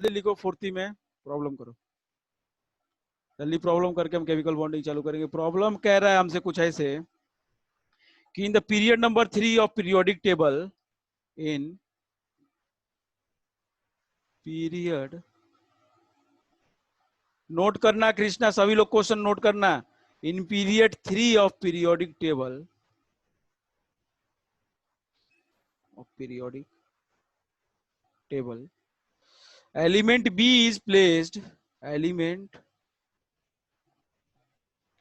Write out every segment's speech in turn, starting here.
जल्दी लिखो, फुर्ती में प्रॉब्लम करो, जल्दी प्रॉब्लम करके हम केमिकल बॉन्डिंग चालू करेंगे। प्रॉब्लम कह रहा है हमसे कुछ ऐसे कि in the period number 3 of periodic table, in period, note करना कृष्णा, सभी लोग क्वेश्चन नोट करना। In period 3 of periodic table, of periodic table, element B is placed, element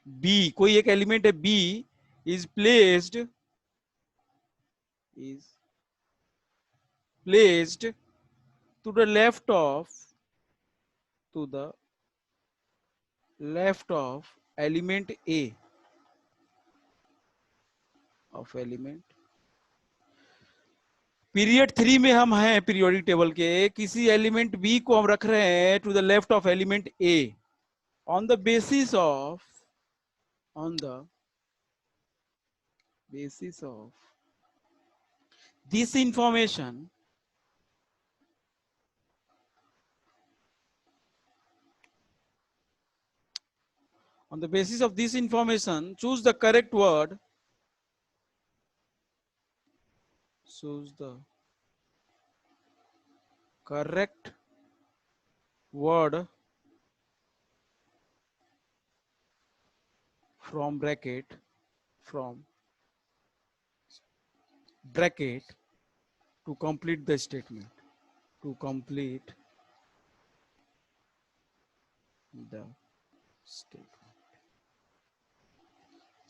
B, कोई एक एलिमेंट है B, is placed, is placed to the left of, to the left of element A, of element, period 3 में हम हैं periodic table के, किसी element B को हम रख रहे हैं to the left of element A, on the basis of, on the basis of this information, on the basis of this information, choose the correct word, choose the correct word from bracket, from bracket, to complete the statement, to complete the statement।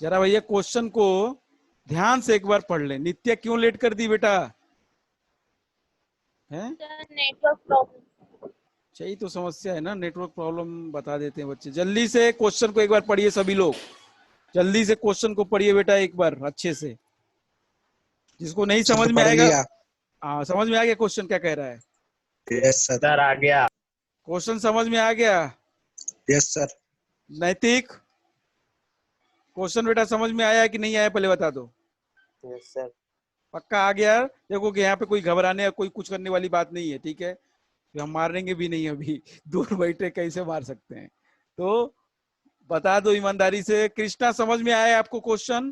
जरा भैया question को ध्यान से एक बार पढ़ ले। नित्या क्यों late कर दी बेटा? है नेटवर्क प्रॉब्लम। यही तो समस्या है ना, नेटवर्क प्रॉब्लम बता देते हैं बच्चे। जल्दी से क्वेश्चन को एक बार पढ़िए सभी लोग, जल्दी से क्वेश्चन को पढ़िए बेटा एक बार अच्छे से। जिसको नहीं समझ में आएगा, हाँ समझ में आ गया क्वेश्चन क्या कह रहा है? यस सर, आ गया। क्वेश्चन समझ में आ गया? Yes sir. नैतिक, क्वेश्चन बेटा समझ में आया कि नहीं आया पहले बता दो। Yes sir. पक्का आ गया? देखो कि यहाँ पे कोई घबराने या कोई कुछ करने वाली बात नहीं है, ठीक है? तो हम मारेंगे भी नहीं अभी, दूर बैठे कैसे मार सकते हैं? तो बता दो ईमानदारी से, कृष्णा समझ में आया आपको क्वेश्चन?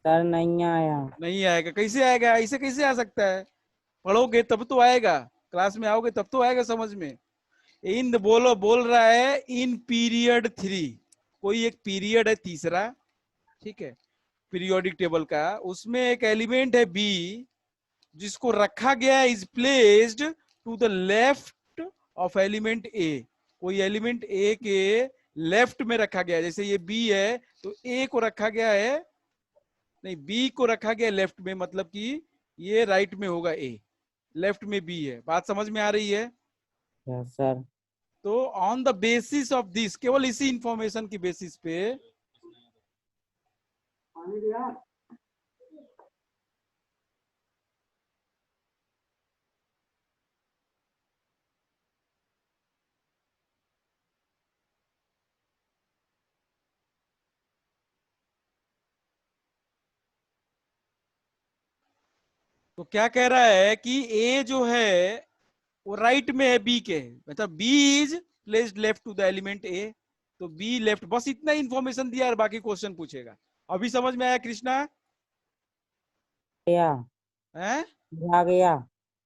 सर नहीं आया। नहीं आएगा? कैसे आएगा? ऐसे कैसे आ सकता है? पढ़ोगे तब तो आएगा, क्लास में आओगे तब तो आएगा समझ में। इन बोलो, बोल रहा है इन पीरियड 3, कोई एक पीरियड है तीसरा, ठीक है, पीरियोडिक टेबल का, उसमें एक एलिमेंट है बी जिसको रखा गया is placed to the left of element A, कोई एलिमेंट ए के लेफ्ट में रखा गया। जैसे ये बी है तो ए को रखा गया है, नहीं बी को रखा गया लेफ्ट में, मतलब कि ये राइट में होगा ए, लेफ्ट में बी है। बात समझ में आ रही है? Yes sir. तो on the basis of this, केवल इसी इंफॉर्मेशन की बेसिस पे, तो क्या कह रहा है कि ए जो है वो राइट में है बी के, मतलब B is placed left to the element A, तो बी लेफ्ट, बस इतना इंफॉर्मेशन दिया और बाकी क्वेश्चन पूछेगा। अभी समझ में आया कृष्णा? गया है? आ गया।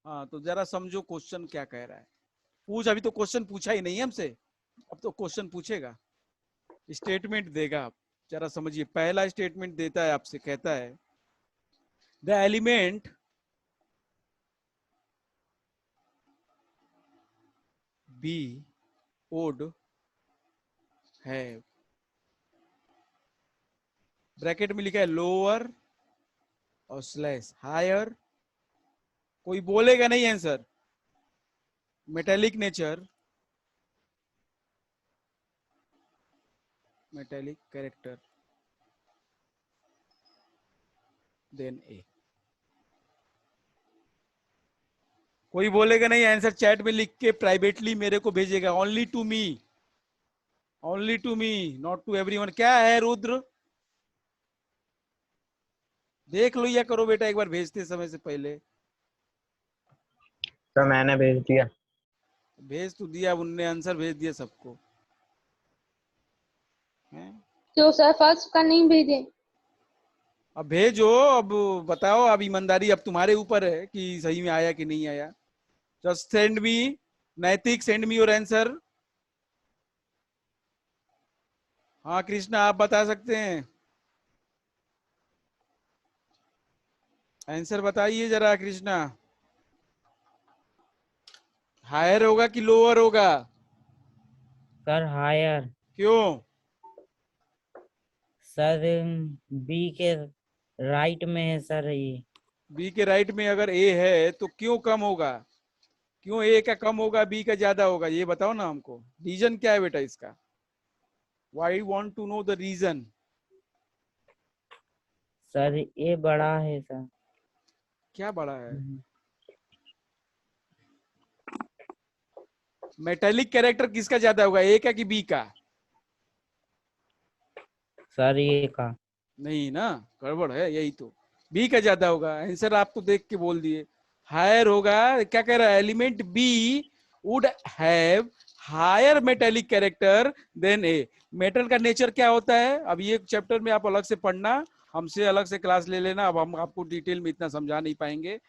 हाँ तो जरा समझो क्वेश्चन क्या कह रहा है। पूछ, अभी तो क्वेश्चन पूछा ही नहीं है हमसे, अब तो क्वेश्चन पूछेगा, स्टेटमेंट देगा। आप जरा समझिए, पहला स्टेटमेंट देता है आपसे, कहता है the element B would have, bracket में लिखा है लोअर और स्लैश हायर, कोई बोलेगा नहीं answer, metallic nature, metallic character then A. कोई बोलेगा नहीं आंसर, चैट में लिख के प्राइवेटली मेरे को भेजेगा, only to me, only to me, not to everyone. क्या है रुद्र? देख लो या करो बेटा एक बार भेजते समय से पहले। तो मैंने भेज दिया। भेज तो दिया, उनने आंसर भेज दिया सबको हैं? तो सर फर्स्ट का नहीं भेजे? अब भेजो, अब बताओ, अब ईमानदारी अब तुम्हारे ऊपर है कि सही में आया कि नहीं आया। जस्ट सेंड मी, नैतिक सेंड मी योर आंसर। हाँ कृष्णा, आप बता सकते हैं, आंसर बताइए जरा कृष्णा। हायर होगा कि लोअर होगा? Sir higher. क्यों? सर बी के राइट में है सर ये। बी के राइट में अगर ए है तो क्यों कम होगा? क्यों ए का कम होगा, बी का ज्यादा होगा? ये बताओ ना हमको, रीजन क्या है बेटा इसका? Why want to know the reason. Sir A बड़ा है सर। क्या बड़ा है? मेटेलिक कैरेक्टर किसका ज्यादा होगा, ए का कि बी का? सर ये का। नहीं ना, गड़बड़ है यही तो, बी का ज्यादा होगा। आंसर आप तो देख के बोल दिए, हायर होगा। क्या कह रहा है, element B would have higher metallic character then A. Metal का नेचर क्या होता है, अब ये चैप्टर में आप अलग से पढ़ना, हमसे अलग से क्लास ले लेना, अब हम आपको डिटेल में इतना समझा नहीं पाएंगे।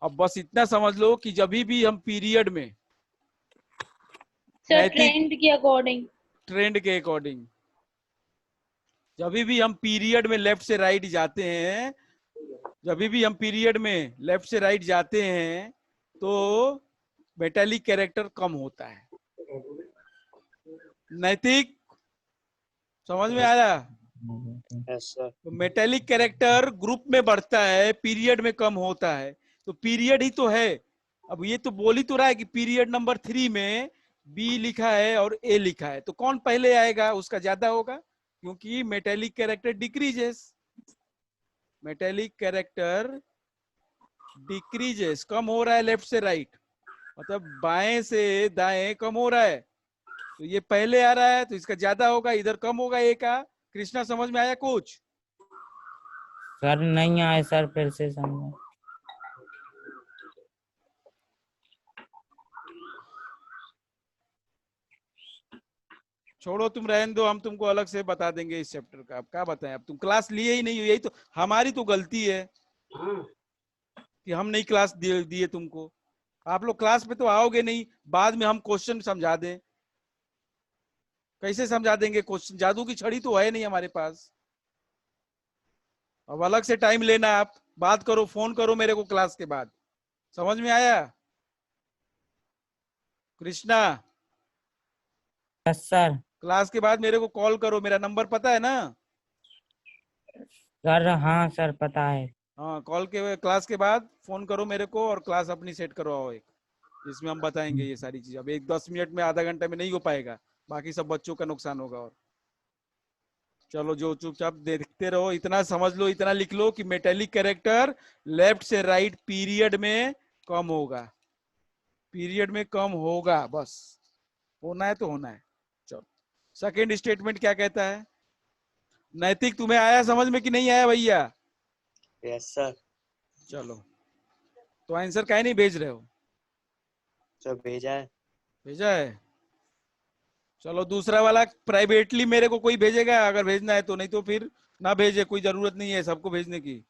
अब बस इतना समझ लो कि जब भी हम पीरियड में सर नैतिक ट्रेंड के अकॉर्डिंग। ट्रेंड के अकॉर्डिंग, जब भी हम पीरियड में लेफ्ट से राइट जाते हैं, जब भी हम पीरियड में लेफ्ट से राइट जाते हैं तो मेटेलिक कैरेक्टर कम होता है। नैतिक समझ में आया? Yes sir. तो मेटेलिक कैरेक्टर ग्रुप में बढ़ता है, पीरियड में कम होता है, तो पीरियड ही तो है। अब ये तो बोल ही तो रहा है कि पीरियड नंबर 3 में बी लिखा है और ए लिखा है, तो कौन पहले आएगा उसका ज्यादा होगा, क्योंकि metallic character decreases. Metallic character decreases, कम हो रहा है लेफ्ट से राइट, मतलब बाएं से दाएं कम हो रहा है, तो ये पहले आ रहा है तो इसका ज्यादा होगा, इधर कम होगा ए का। कृष्णा समझ में आया कुछ? सर नहीं आए सर, फिर से समझो। छोड़ो, तुम रहने दो, हम तुमको अलग से बता देंगे इस चैप्टर का। अब क्या बताएं, अब तुम क्लास लिए ही नहीं हो, यही तो हमारी तो गलती है कि हम नहीं क्लास दिए तुमको। आप लोग क्लास में तो आओगे नहीं, बाद में हम क्वेश्चन समझा दें, कैसे समझा देंगे क्वेश्चन? जादू की छड़ी तो है नहीं हमारे पास। अब अलग से टाइम लेना, आप बात करो, फोन करो मेरे को क्लास के बाद। समझ में आया कृष्णा? Yes sir. क्लास के बाद मेरे को कॉल करो, मेरा नंबर पता है ना? सर हाँ सर पता है। हाँ, कॉल के क्लास के बाद फोन करो मेरे को और क्लास अपनी सेट करवाओ एक, जिसमें हम बताएंगे ये सारी चीज। अब एक 10 मिनट में, आधा घंटे में नहीं हो पाएगा, बाकी सब बच्चों का नुकसान होगा। और चलो, जो चुपचाप देखते रहो, इतना समझ लो, इतना लिख लो कि मेटेलिक कैरेक्टर लेफ्ट से राइट पीरियड में कम होगा, पीरियड में कम होगा, बस होना है तो होना है। चलो, सेकेंड स्टेटमेंट क्या कहता है? नैतिक तुम्हें आया समझ में कि नहीं आया भैया? Yes sir. चलो, तो आंसर काहे नहीं भेज रहे हो? सर भेजा है। भेजा है? चलो, दूसरा वाला प्राइवेटली मेरे को कोई भेजेगा अगर भेजना है तो, नहीं तो फिर ना भेजे, कोई जरूरत नहीं है सबको भेजने की।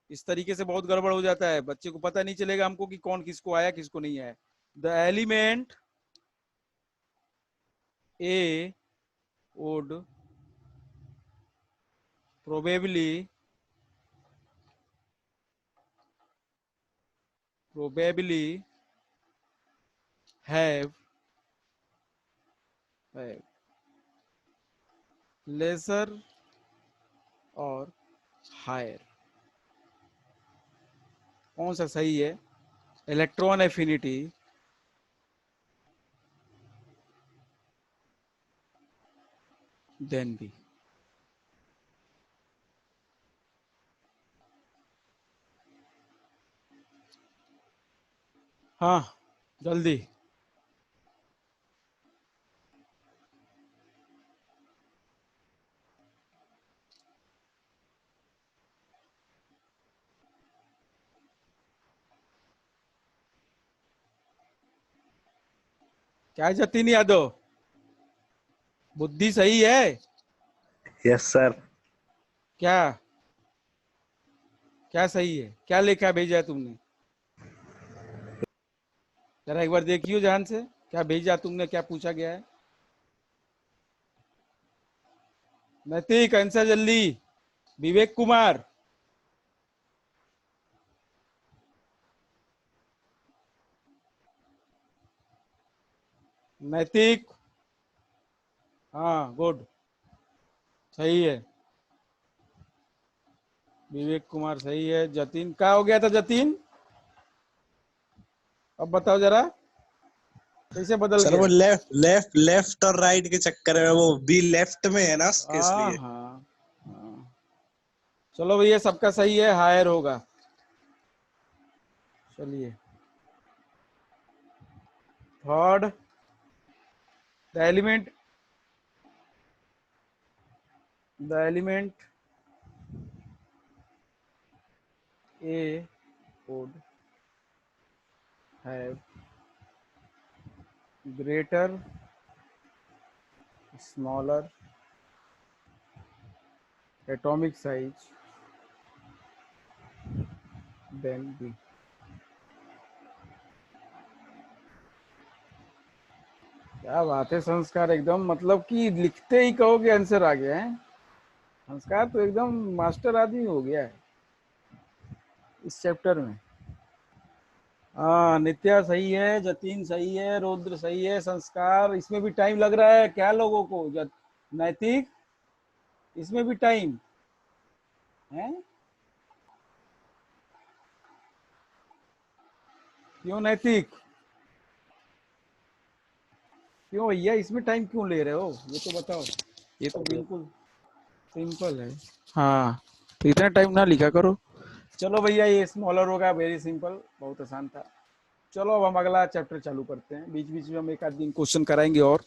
इस तरीके से बहुत गड़बड़ हो जाता है, बच्चे को पता नहीं चलेगा हमको कि कौन किसको आया किसको नहीं आया। The element A would probably probably have lesser और हायर, कौन सा सही है? Electron affinity than B. हाँ, जल्दी। क्या है जतिन यादव, बुद्धि सही है यस सर। क्या? क्या सही है, क्या लिखा भेजा है तुमने? जरा एक बार देखियो ध्यान से, क्या भेजा तुमने, क्या पूछा गया है? नैतिक आंसर जल्दी। विवेक कुमार, नैतिक, हाँ गुड, सही है। विवेक कुमार सही है। जतिन क्या हो गया था जतिन, अब बताओ जरा कैसे बदल सर गया? वो लेफ्ट लेफ्ट लेफ्ट और राइट के चक्कर में, वो बी लेफ्ट में है ना उसके, हाँ इसलिए। हाँ हाँ। चलो भैया सबका सही है, हायर होगा। चलिए third, the element A would have greater, smaller atomic size than B। क्या बात है संस्कार, एकदम मतलब कि लिखते ही कहोगे आंसर आ गया है। संस्कार तो एकदम मास्टर आदमी हो गया है इस चैप्टर में। हाँ नित्या सही है, जतीन सही है, रुद्र सही है। संस्कार इसमें भी टाइम लग रहा है क्या लोगों को? नैतिक इसमें भी टाइम है, क्यों नैतिक? क्यों भैया इसमें टाइम क्यों ले रहे हो, ये तो बताओ। ये तो बिल्कुल सिंपल है। हाँ तो इतना टाइम ना लिखा करो। चलो भैया ये स्मॉलर होगा, वेरी सिंपल, बहुत आसान था। चलो अब हम अगला चैप्टर चालू करते हैं, बीच बीच में हम एक आध दिन क्वेश्चन कराएंगे और।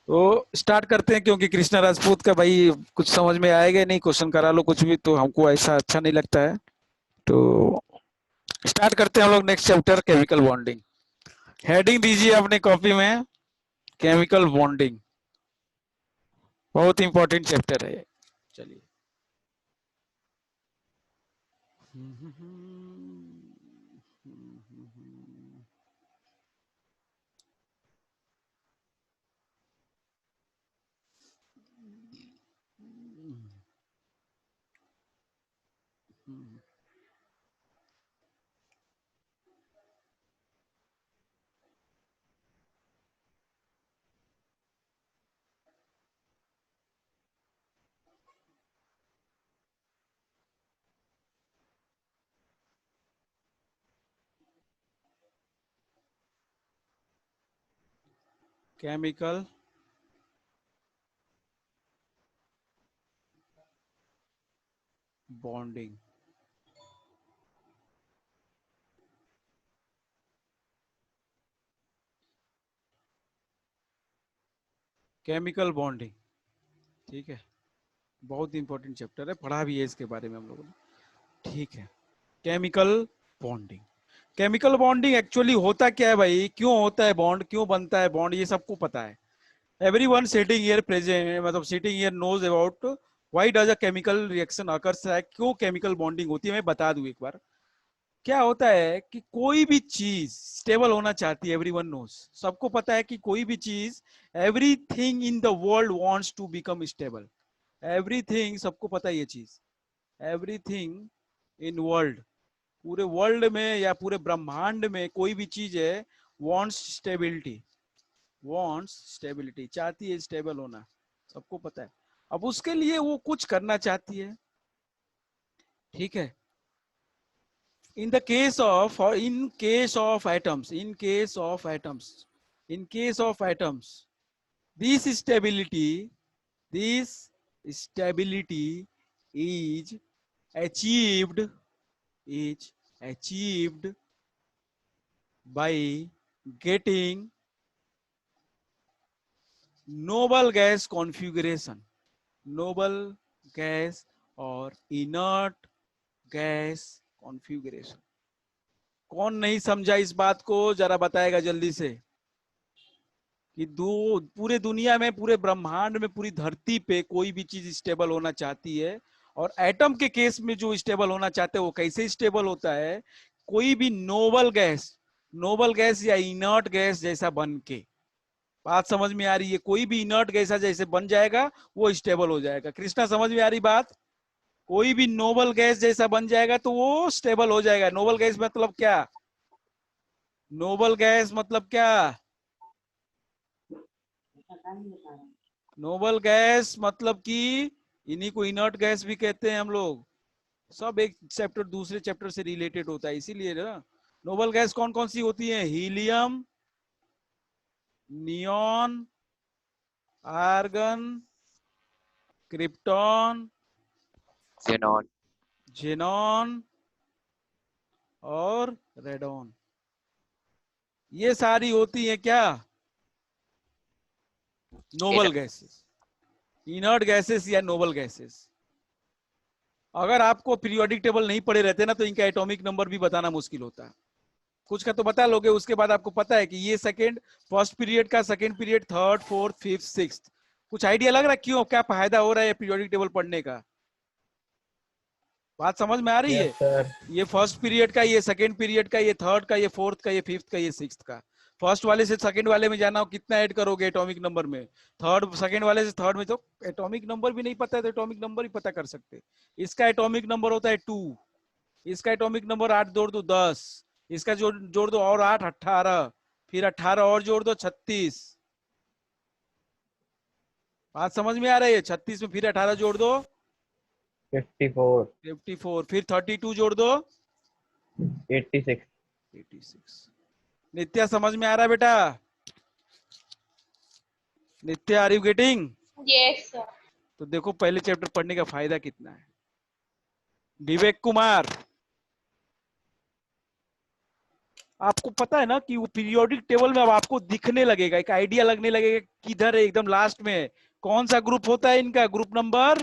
तो स्टार्ट करते हैं, क्योंकि कृष्णा राजपूत का भाई कुछ समझ में आएगा नहीं, क्वेश्चन करा लो कुछ भी तो हमको ऐसा अच्छा नहीं लगता है। तो स्टार्ट करते हैं हम लोग next chapter, chemical bonding. Heading दीजिए अपने कॉपी में, केमिकल बॉन्डिंग, बहुत इंपॉर्टेंट चैप्टर है। चलिए केमिकल बॉन्डिंग। केमिकल बॉन्डिंग, ठीक है, बहुत इंपॉर्टेंट चैप्टर है, पढ़ा भी है इसके बारे में हम लोगों ने। ठीक है, chemical bonding. Chemical bonding actually होता क्या है भाई, क्यों होता है बॉन्ड, क्यों बनता है बॉन्ड, ये सबको पता है। एवरीवन सिटिंग हियर प्रेजेंट, मतलब sitting here knows about why does a chemical reaction occurs, क्यों केमिकल बॉन्डिंग होती है। मैं बता दूं एक बार, क्या होता है कि कोई भी चीज स्टेबल होना चाहती है, एवरीवन नोज, सबको पता है कि कोई भी चीज, everything in the world wants to become stable. Everything, सबको पता है ये चीज, एवरीथिंग इन वर्ल्ड, पूरे वर्ल्ड में या पूरे ब्रह्मांड में कोई भी चीज है, वांट्स स्टेबिलिटी, वांट्स स्टेबिलिटी, चाहती है स्टेबल होना, सबको पता है। अब उसके लिए वो कुछ करना चाहती है, ठीक है। in the case of, or in case of atoms, in case of atoms, in case of atoms, this stability, this stability is achieved, is achieved by getting noble gas configuration, noble gas or inert gas configuration। कौन नहीं समझा इस बात को, जरा बताएगा जल्दी से। कि पूरे दुनिया में, पूरे ब्रह्मांड में, पूरी धरती पे कोई भी चीज स्टेबल होना चाहती है, और एटम के केस में जो स्टेबल होना चाहते हैं वो कैसे स्टेबल होता है? कोई भी नोबल गैस या इनर्ट गैस जैसा बन के। बात समझ में आ रही है? कोई भी इनर्ट गैस जैसे बन जाएगा वो स्टेबल हो जाएगा। कृष्णा, समझ में आ रही बात? कोई भी नोबल गैस जैसा बन जाएगा तो वो स्टेबल हो जाएगा। नोबल गैस मतलब क्या? नोबल गैस मतलब क्या? नोबल गैस मतलब कि इन्हीं को इनर्ट गैस भी कहते हैं हम लोग। सब एक चैप्टर दूसरे चैप्टर से रिलेटेड होता है, इसीलिए ना। नोबल गैस कौन कौन सी होती है? Helium, neon, argon, krypton, xenon, xenon और रेडॉन। ये सारी होती है क्या? नोबल गैसेस, इनर्ट गैसेस या नोबल गैसेस। अगर आपको पीरियोडिक टेबल नहीं पढ़े रहते ना तो इनका एटॉमिक नंबर भी बताना मुश्किल होता है। कुछ का तो बता लोगे, उसके बाद आपको पता है कि ये सेकंड, फर्स्ट पीरियड का, second period, third, fourth, fifth, sixth. कुछ आइडिया लग रहा है क्यों, क्या फायदा हो रहा है पीरियोडिक टेबल पढ़ने का? बात समझ में आ रही है? सर। ये फर्स्ट पीरियड का, ये सेकंड पीरियड का, ये थर्ड का, ये फोर्थ का, ये फिफ्थ का, ये सिक्स्थ का। फर्स्ट वाले से सेकंड वाले में जाना हो, कितना ऐड करोगे एटॉमिक नंबर में? थर्ड, सेकंड वाले से थर्ड में तो एटॉमिक नंबर भी नहीं पता है तो एटॉमिक नंबर ही पता कर सकते। इसका एटॉमिक नंबर होता है 2, इसका एटॉमिक नंबर 8 जोड़ दो 10, इसका जोड़ दो और 8 18, फिर 18 और जोड़ दो 36। बात समझ में आ रही है? 36 में फिर 18 जोड़ दो 54, 54, फिर 32 जोड़ दो 86। 86। नित्या, समझ में आ रहा है बेटा? Nitya, are you getting? Yes, sir. तो देखो पहले चैप्टर पढ़ने का फायदा कितना है। विवेक कुमार, आपको पता है ना कि वो पीरियोडिक टेबल में अब आपको दिखने लगेगा, एक आइडिया लगने लगेगा किधर है, एकदम लास्ट में है। कौन सा ग्रुप होता है इनका? Group number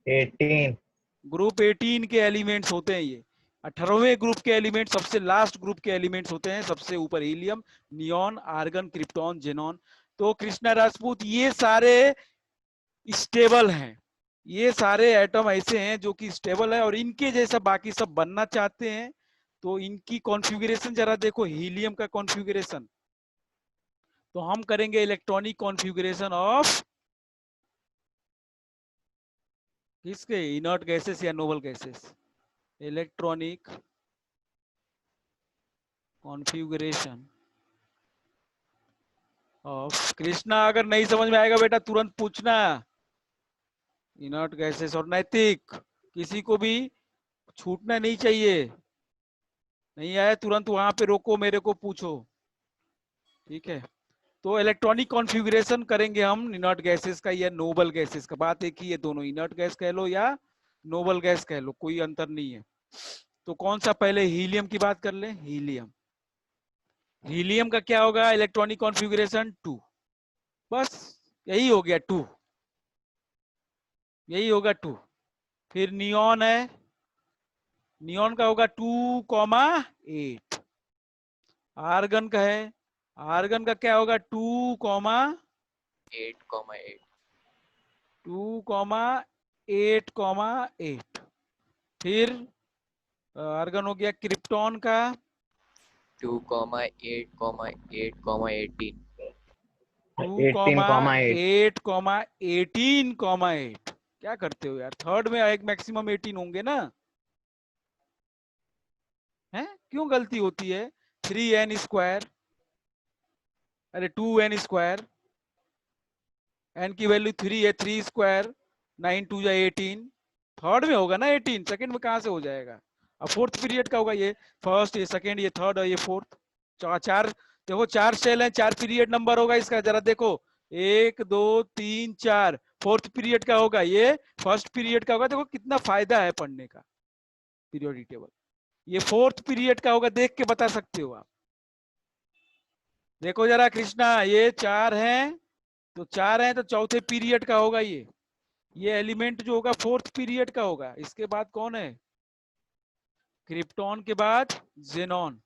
18। ग्रुप 18 के एलिमेंट्स होते हैं ये। 18वें ग्रुप के एलिमेंट, सबसे लास्ट ग्रुप के एलिमेंट्स होते हैं। सबसे ऊपर helium, neon, argon, krypton, xenon. तो कृष्णा राजपूत, ये सारे स्टेबल हैं। ये सारे एटम ऐसे हैं जो कि स्टेबल है और इनके जैसा बाकी सब बनना चाहते हैं। तो इनकी कॉन्फ़िगरेशन जरा देखो, हीलियम का कॉन्फ़िगरेशन। तो हम करेंगे इलेक्ट्रॉनिक कॉन्फ़िगरेशन ऑफ किसके? इनर्ट गैसेस या noble gases. Electronic configuration of. Krishna, अगर नहीं समझ में आएगा बेटा तुरंत पूछना। इनर्ट गैसेस और नैतिक, किसी को भी छूटना नहीं चाहिए। नहीं आया तुरंत वहां पे रोको, मेरे को पूछो, ठीक है? तो इलेक्ट्रॉनिक कॉन्फ़िगरेशन करेंगे हम इनर्ट गैसेस का या नोबल गैसेस का। बात एक ही है, दोनों इनर्ट गैस कह लो या नोबल गैस कह लो, कोई अंतर नहीं है। तो कौन सा, पहले हीलियम की बात कर ले। हीलियम, हीलियम का क्या होगा इलेक्ट्रॉनिक कॉन्फ़िगरेशन? 2। बस यही हो गया, 2, यही होगा 2। फिर नियॉन है, नियॉन का होगा 2,8। आर्गन का है, आर्गन का क्या होगा? 8,8 2,8,8। फिर आर्गन हो गया। क्रिप्टॉन का 2,8,8,18 2,8,18,8। क्या करते हो यार? थर्ड में एक मैक्सिमम 18 होंगे ना? है क्यों गलती होती है? 3n², अरे 2n², n की वैल्यू 3 है, 3², 9 2 जा 18। थर्ड में होगा ना 18, सेकंड में कहां से हो जाएगा? अब फोर्थ पीरियड का होगा ये। फर्स्ट, ये सेकंड, ये थर्ड और ये फोर्थ। चार, देखो 4 सेल है, 4 पीरियड नंबर होगा इसका। जरा देखो, 1 2 3 4, फोर्थ पीरियड का होगा ये, फर्स्ट पीरियड का होगा। देखो कितना फायदा है पढ़ने का पीरियोडिक टेबल। ये फोर्थ पीरियड का होगा, देख के बता सकते हो आप। देखो जरा कृष्णा, ये 4 हैं, तो 4 हैं तो चौथे पीरियड का होगा ये एलिमेंट जो होगा फोर्थ पीरियड का होगा। इसके बाद कौन है? क्रिप्टॉन के बाद जेनॉन।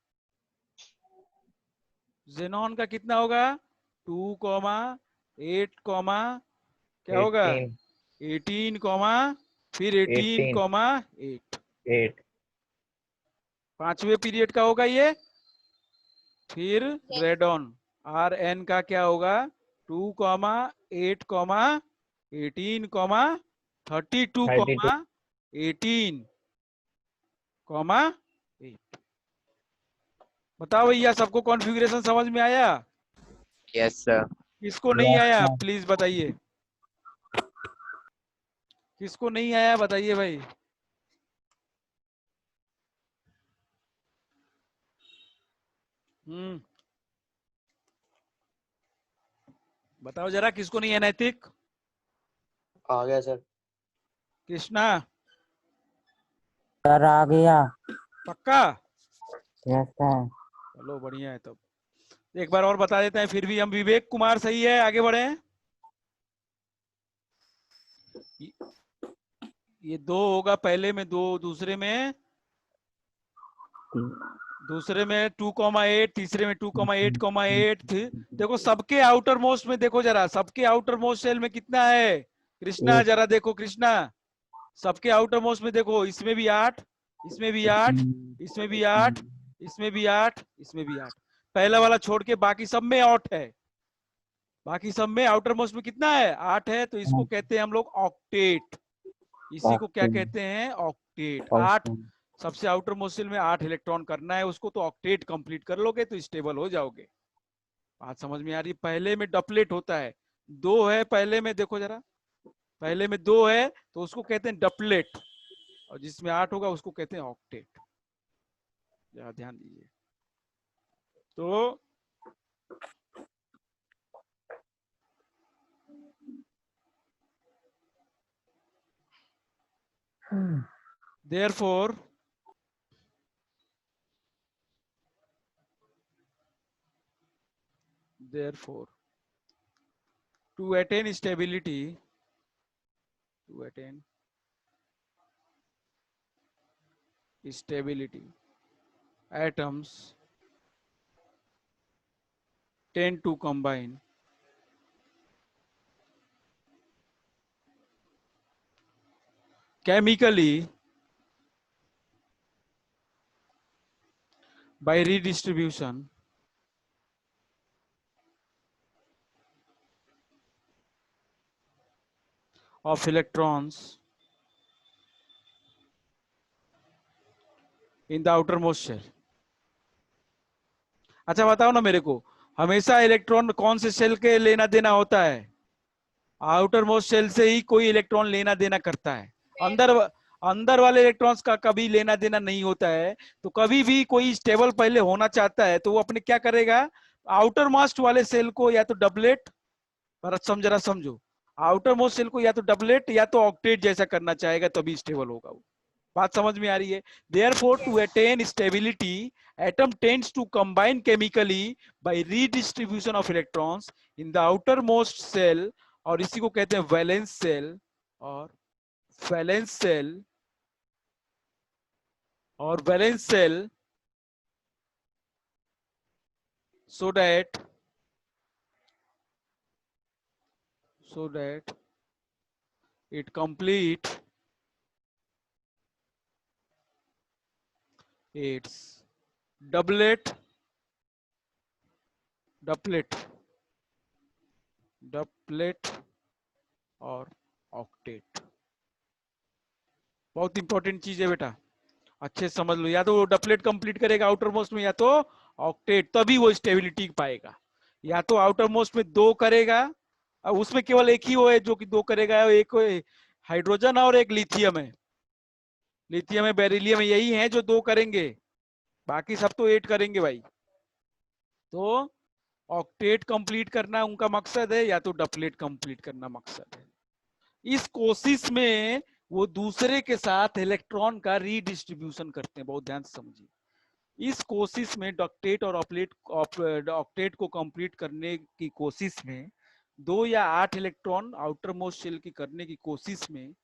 जेनॉन का कितना होगा 2, 8, क्या होगा 18, फिर 18, 8 पांचवे पीरियड का होगा ये। फिर रेडॉन Rn का क्या होगा 2, 8, 18, 32, 18, 8। बताओ भैया सबको कॉन्फ़िगरेशन समझ में आया? Yes, sir. किसको नहीं आया प्लीज बताइए, किसको नहीं आया बताइए भाई। बताओ जरा किसको नहीं है नैतिक? आ गया सर। कृष्णा सर आ गया। पक्का? Yes sir. चलो बढ़िया है। तब एक बार और बता देते हैं फिर भी हम। विवेक कुमार सही है, आगे बढ़े। ये 2 होगा पहले में, 2 दूसरे में 2,8, तीसरे में 2,8, देखो सबके आउटर मोस्ट में, देखो जरा सबके आउटर मोस्ट सेल में कितना है कृष्णा, जरा देखो कृष्णा, सबके आउटर मोस्ट में देखो, इसमें भी 8, इसमें भी 8, इसमें भी 8, इसमें भी 8, इसमें भी 8। पहला वाला छोड़ के बाकी सब में 8 है, बाकी सब में आउटर मोस्ट में कितना है 8 है। तो इसको कहते हैं हम लोग ऑक्टेट। इसी को क्या कहते हैं ऑक्टेट। 8 सबसे आउटर मोस्ट सेल में 8 इलेक्ट्रॉन करना है उसको, तो ऑक्टेट कंप्लीट कर लोगे तो स्टेबल हो जाओगे। बात समझ में आ रही? पहले में डपलेट होता है, 2 है पहले में, देखो जरा पहले में 2 है तो उसको कहते हैं डपलेट, और जिसमें 8 होगा उसको कहते हैं ऑक्टेट। जरा ध्यान दीजिए। तो therefore to attain stability, atoms tend to combine chemically by redistribution of electrons in the outermost shell। अच्छा बताओ ना मेरे को, हमेशा इलेक्ट्रॉन कौन से सेल के लेना देना होता है? आउटर मोस्ट सेल से ही कोई इलेक्ट्रॉन लेना देना करता है, अंदर वाले इलेक्ट्रॉन्स का कभी लेना देना नहीं होता है। तो कभी भी कोई स्टेबल पहले होना चाहता है तो वो अपने क्या करेगा, आउटर मोस्ट वाले सेल को या तो डबलेट, पर जरा समझो, आउटर मोस्ट सेल को या तो डबलेट या तो ऑक्टेट जैसा करना चाहेगा, तभी स्टेबल होगा वो। बात समझ में आ रही है? Therefore, to attain stability, atom tends to combine chemically by redistribution of electrons in the outermost cell, और इसी को कहते हैं वैलेंस सेल और वैलेंस सेल और valence shell, so that it complete its doublet और ऑक्टेट। बहुत इंपॉर्टेंट चीज है बेटा, अच्छे से समझ लो। या तो वो डपलेट कंप्लीट करेगा आउटर मोस्ट में, या तो ऑक्टेट, तभी वो स्टेबिलिटी पाएगा। या तो आउटर मोस्ट में 2 करेगा, अब उसमें केवल एक ही वो है जो कि 2 करेगा, एक हाइड्रोजन और एक लिथियम है, लिथियम है, बेरिलियम है, यही है जो 2 करेंगे, बाकी सब तो 8 करेंगे भाई। तो ऑक्टेट कंप्लीट करना उनका मकसद है, या तो डपलेट कंप्लीट करना मकसद है। इस कोशिश में वो दूसरे के साथ इलेक्ट्रॉन का रीडिस्ट्रीब्यूशन करते हैं, बहुत ध्यान से समझिए। इस कोशिश में डॉक्टेट और ऑक्टेट को कंप्लीट करने की कोशिश में, 2 या 8 इलेक्ट्रॉन आउटर मोस्ट शेल की करने की कोशिश में,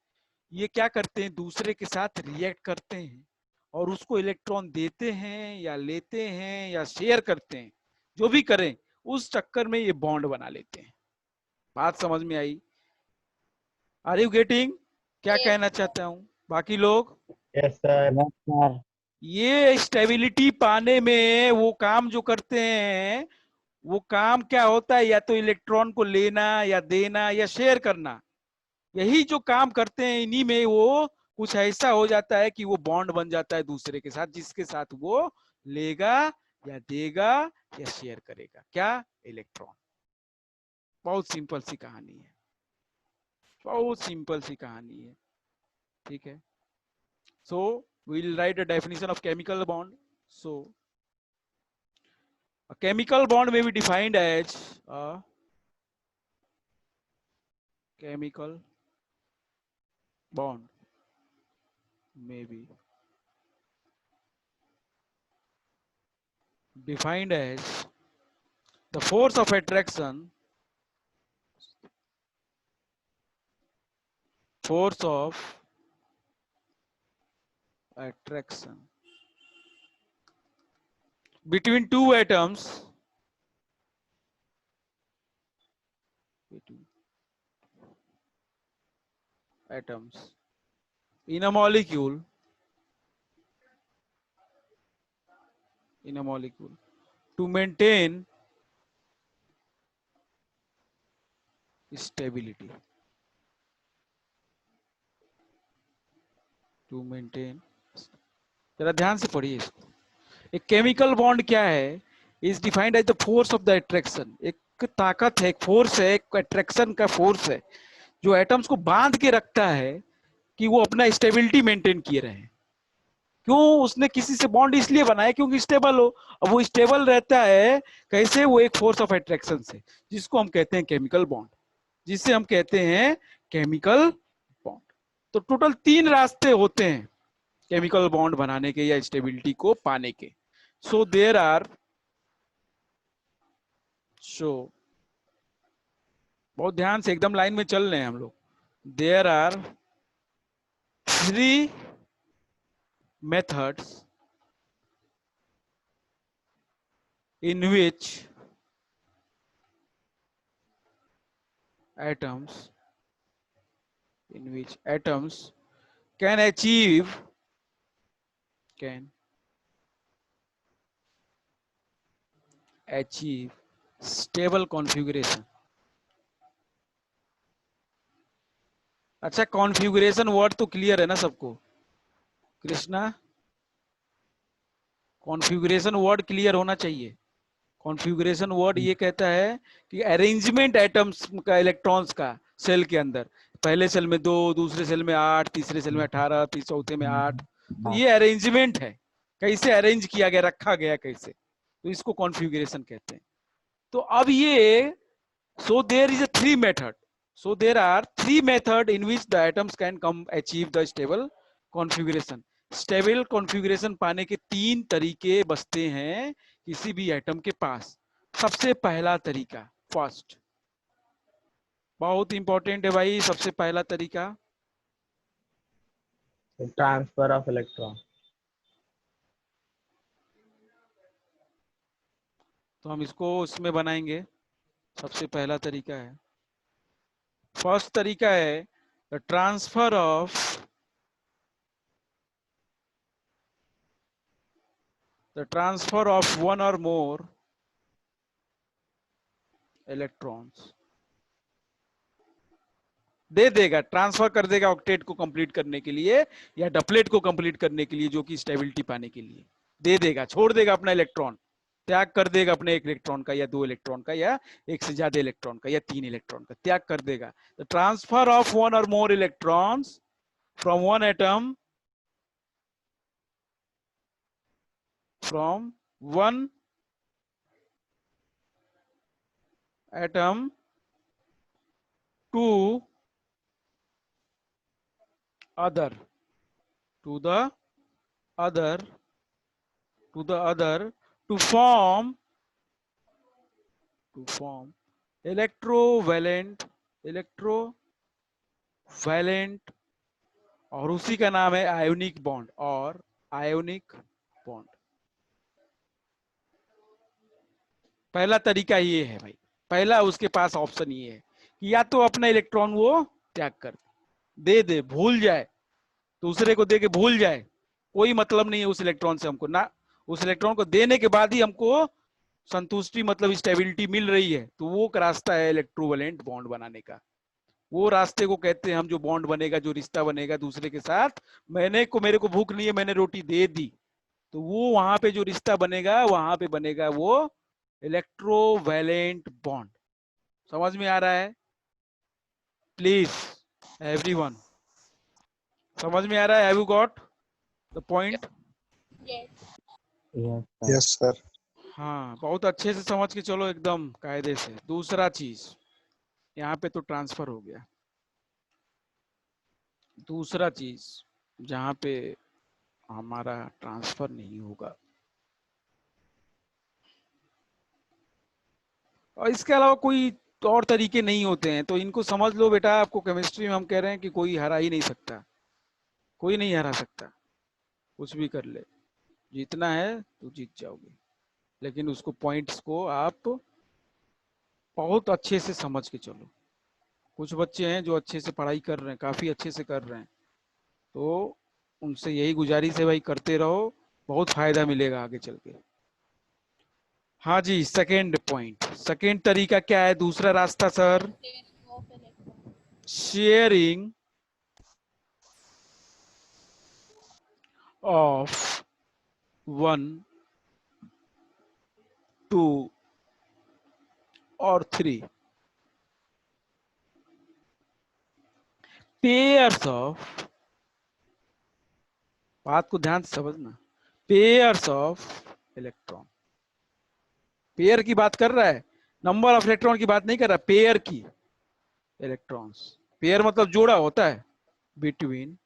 ये क्या करते हैं, दूसरे के साथ रिएक्ट करते हैं और उसको इलेक्ट्रॉन देते हैं या लेते हैं या शेयर करते हैं, जो भी करें उस चक्कर में ये बॉन्ड बना लेते हैं। बात समझ में आई? Are you getting? क्या Yes. कहना चाहता हूं बाकी लोग? Yes sir. Yes sir. ये स्टेबिलिटी पाने में वो काम जो करते हैं, वो काम क्या होता है? या तो इलेक्ट्रॉन को लेना या देना या शेयर करना। यही जो काम करते हैं, इन्हीं में वो कुछ ऐसा हो जाता है कि वो बॉन्ड बन जाता है दूसरे के साथ, जिसके साथ वो लेगा या देगा या शेयर करेगा। क्या? इलेक्ट्रॉन। बहुत सिंपल सी कहानी है, बहुत सिंपल सी कहानी है। ठीक है, सो we'll write a definition of chemical bond. So a chemical bond may be defined as a chemical bond may be defined as the force of attraction between two atoms in a molecule to maintain stability. जरा ध्यान से पढ़िए इसको। एक chemical bond क्या है? Is defined as the force of the attraction. एक ताकत है, एक फोर्स है, एक अट्रैक्शन का फोर्स है जो एटम्स को बांध के रखता है कि वो अपना स्टेबिलिटी मेंटेन किए रहे। क्यों? उसने किसी से बॉन्ड इसलिए बनाया क्योंकि स्टेबल हो। अब वो स्टेबल रहता है कैसे? वो एक फोर्स ऑफ अट्रैक्शन से, जिसको हम कहते हैं केमिकल बॉन्ड, जिसे हम कहते हैं केमिकल बॉन्ड। तो टोटल 3 रास्ते होते हैं केमिकल बॉन्ड बनाने के या स्टेबिलिटी को पाने के। सो देयर आर बहुत ध्यान से एकदम लाइन में चल रहे हैं हम लोग। There are 3 methods in which atoms can achieve stable configuration. अच्छा, कॉन्फ़िगरेशन वर्ड तो क्लियर है ना सबको? कृष्णा, कॉन्फ़िगरेशन वर्ड क्लियर होना चाहिए। कॉन्फ़िगरेशन वर्ड ये कहता है कि अरेंजमेंट एटम्स का, इलेक्ट्रॉन्स का सेल के अंदर। पहले सेल में 2, दूसरे सेल में 8, तीसरे सेल में 18, चौथे में 8। तो ये अरेंजमेंट है, कैसे अरेंज किया गया, रखा गया कैसे, तो इसको कॉन्फ़िगरेशन कहते हैं। तो अब ये so there is a 3 method. So there are 3 method in which the atoms can come achieve the stable configuration. Stable configuration पाने के 3 तरीके बचते हैं किसी भी एटम के पास। सबसे पहला तरीका, फर्स्ट, बहुत इंपॉर्टेंट है भाई, सबसे पहला तरीका ट्रांसफर ऑफ इलेक्ट्रॉन। तो हम इसको इसमें बनाएंगे। सबसे पहला तरीका है, फर्स्ट तरीका है the transfer of one or more electrons. दे देगा, ट्रांसफर कर देगा ऑक्टेट को कंप्लीट करने के लिए या डबलेट को कंप्लीट करने के लिए, जो कि स्टेबिलिटी पाने के लिए दे देगा। छोड़ देगा अपना इलेक्ट्रॉन, त्याग कर देगा अपने 1 इलेक्ट्रॉन का या 2 इलेक्ट्रॉन का या 1 से ज्यादा इलेक्ट्रॉन का या 3 इलेक्ट्रॉन का त्याग कर देगा। The transfer of one or more electrons from one atom to other to the other to form electrovalent और उसी का नाम है आयोनिक बॉन्ड और आयोनिक बॉन्ड। पहला तरीका ये है भाई, पहला उसके पास ऑप्शन ये है कि या तो अपना इलेक्ट्रॉन वो त्याग कर दे, भूल जाए, दूसरे को दे के भूल जाए, कोई मतलब नहीं है उस इलेक्ट्रॉन से हमको ना, उस इलेक्ट्रॉन को देने के बाद ही हमको संतुष्टि मतलब स्टेबिलिटी मिल रही है, तो वो एक रास्ता है इलेक्ट्रोवैलेंट बॉन्ड बनाने का। वो रास्ते को कहते हैं हम, जो बॉन्ड बनेगा, जो रिश्ता बनेगा दूसरे के साथ, मेरे को भूख नहीं है, मैंने रोटी दे दी, तो वो वहां पे जो रिश्ता बनेगा वहां पे बनेगा वो इलेक्ट्रोवैलेंट बॉन्ड। समझ में आ रहा है? प्लीज एवरीवन, समझ में आ रहा है? Have you got the point? Yes. Yes, sir. Yes sir. हाँ, बहुत अच्छे से समझ के चलो, एकदम कायदे से। दूसरा चीज, यहाँ पे तो ट्रांसफर हो गया। दूसरा चीज जहाँ पे हमारा ट्रांसफर नहीं होगा, और इसके अलावा कोई और तरीके नहीं होते हैं, तो इनको समझ लो बेटा। आपको केमिस्ट्री में हम कह रहे हैं कि कोई हरा ही नहीं सकता, कोई नहीं हरा सकता, कुछ भी कर ले, जीतना है तो जीत जाओगे, लेकिन उसको पॉइंट्स को आप बहुत अच्छे से समझ के चलो। कुछ बच्चे हैं जो अच्छे से पढ़ाई कर रहे हैं, काफी अच्छे से कर रहे हैं, तो उनसे यही गुजारिश है भाई, करते रहो, बहुत फायदा मिलेगा आगे चल के। हाँ जी, सेकेंड पॉइंट, सेकेंड तरीका क्या है? दूसरा रास्ता सर, शेयरिंग ऑफ 1, 2 और 3 पेयर्स ऑफ, बात को ध्यान से समझना, पेयर्स ऑफ इलेक्ट्रॉन। पेयर की बात कर रहा है, नंबर ऑफ इलेक्ट्रॉन की बात नहीं कर रहा, पेयर की इलेक्ट्रॉन्स। पेयर मतलब जोड़ा होता है, between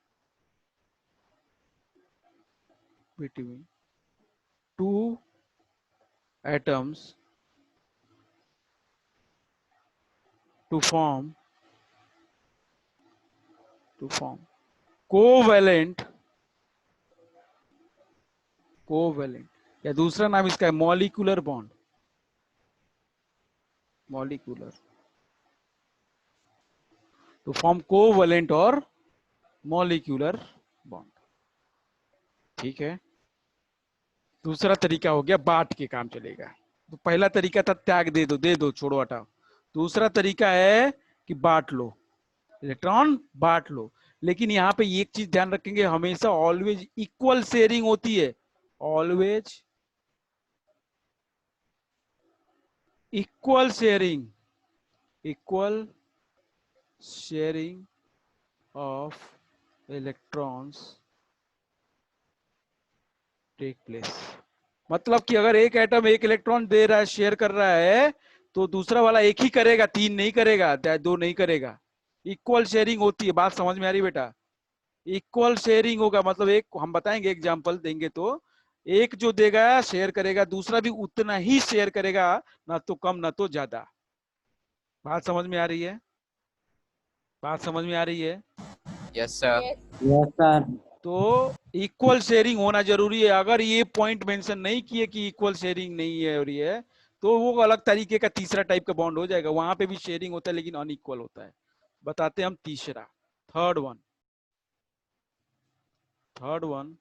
two atoms to form covalent, या दूसरा नाम इसका है molecular bond, molecular, to form covalent और मॉलिक्यूलर बॉन्ड। ठीक है, दूसरा तरीका हो गया, बांट के काम चलेगा। तो पहला तरीका था त्याग दे दो, छोड़ो, हटाओ। दूसरा तरीका है कि बांट लो, इलेक्ट्रॉन बांट लो। लेकिन यहाँ पे एक चीज ध्यान रखेंगे, हमेशा ऑलवेज इक्वल शेयरिंग होती है, always equal sharing, equal sharing of electrons take place. मतलब कि अगर एक एटम एक इलेक्ट्रॉन दे रहा है, शेयर कर रहा है, तो दूसरा वाला एक ही करेगा, 3 नहीं करेगा, 2 नहीं करेगा। इक्वल शेयरिंग होती है। बात समझ में आ रही बेटा? इक्वल शेयरिंग होगा मतलब, एक हम बताएंगे, एग्जांपल देंगे, तो एक जो देगा शेयर करेगा, दूसरा भी उतना ही शेयर करेगा, ना तो कम ना तो ज्यादा। बात समझ में आ रही है? बात समझ में आ रही है? Yes, sir. Yes. Yes, sir. तो इक्वल शेयरिंग होना जरूरी है। अगर ये पॉइंट मेंशन नहीं किए कि इक्वल शेयरिंग नहीं है और ये है, तो वो अलग तरीके का तीसरा टाइप का बॉन्ड हो जाएगा। वहां पे भी शेयरिंग होता है लेकिन अनइक्वल होता है। बताते हैं हम तीसरा, third one, third one,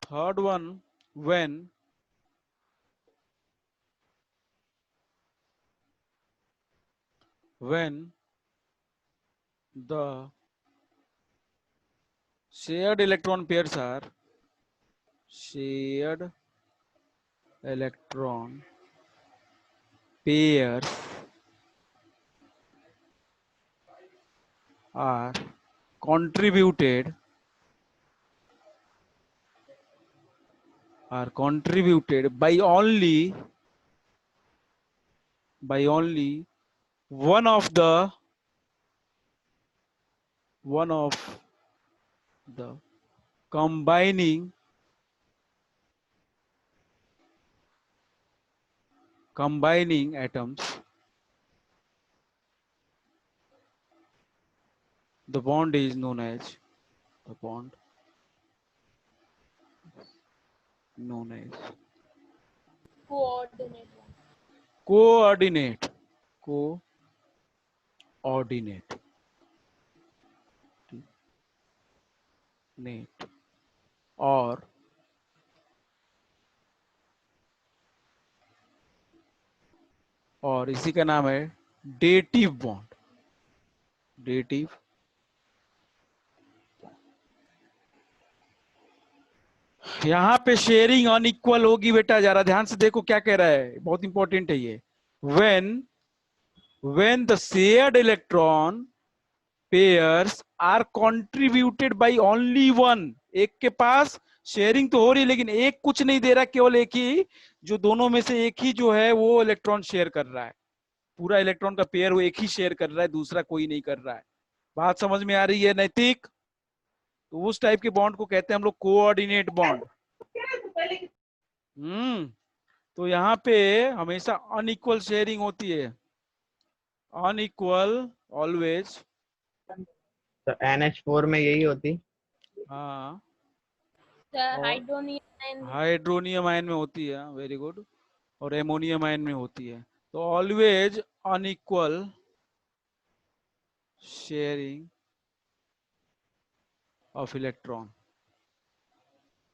third one, when the shared electron pairs are shared electron pairs are contributed by only one of the combining atoms The bond is known as the bond known as Coordinate. coordinate. Coordinate. Nate. और इसी का नाम है dative bond. Dative यहाँ पे sharing unequal होगी बेटा. जरा ध्यान से देखो क्या कह रहा है, बहुत इंपॉर्टेंट है ये. when the shared electron pairs are contributed by only one. एक के पास शेयरिंग तो हो रही है लेकिन एक कुछ नहीं दे रहा, केवल एक ही, जो दोनों में से एक ही जो है वो इलेक्ट्रॉन शेयर कर रहा है. पूरा इलेक्ट्रॉन का पेयर वो एक ही शेयर कर रहा है, दूसरा कोई नहीं कर रहा है. बात समझ में आ रही है नैतिक? तो उस टाइप के बॉन्ड को कहते हैं हम लोग कोऑर्डिनेट बॉन्ड. तो यहाँ पे हमेशा अनइक्वल शेयरिंग होती है. Unequal always. तो NH4 में यही होती. हाँ, Sir, hydronium and hydronium ion में होती है. Very good. और एमोनियम आयन में होती है. तो always unequal sharing of electron.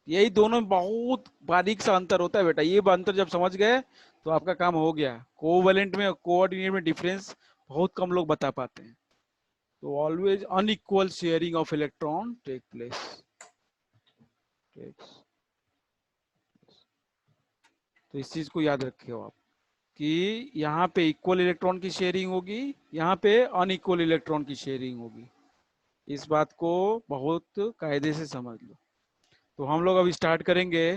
यही दोनों में बहुत बारीक सा अंतर होता है बेटा. ये अंतर जब समझ गए तो आपका काम हो गया. कोवैलेंट में कोऑर्डिनेट में डिफरेंस बहुत कम लोग बता पाते हैं. तो always unequal sharing of electron take place. तो इस चीज को याद रखियो आप कि यहाँ पे इक्वल इलेक्ट्रॉन की शेयरिंग होगी, यहाँ पे अनइक्वल इलेक्ट्रॉन की शेयरिंग होगी. इस बात को बहुत कायदे से समझ लो. तो हम लोग अब स्टार्ट करेंगे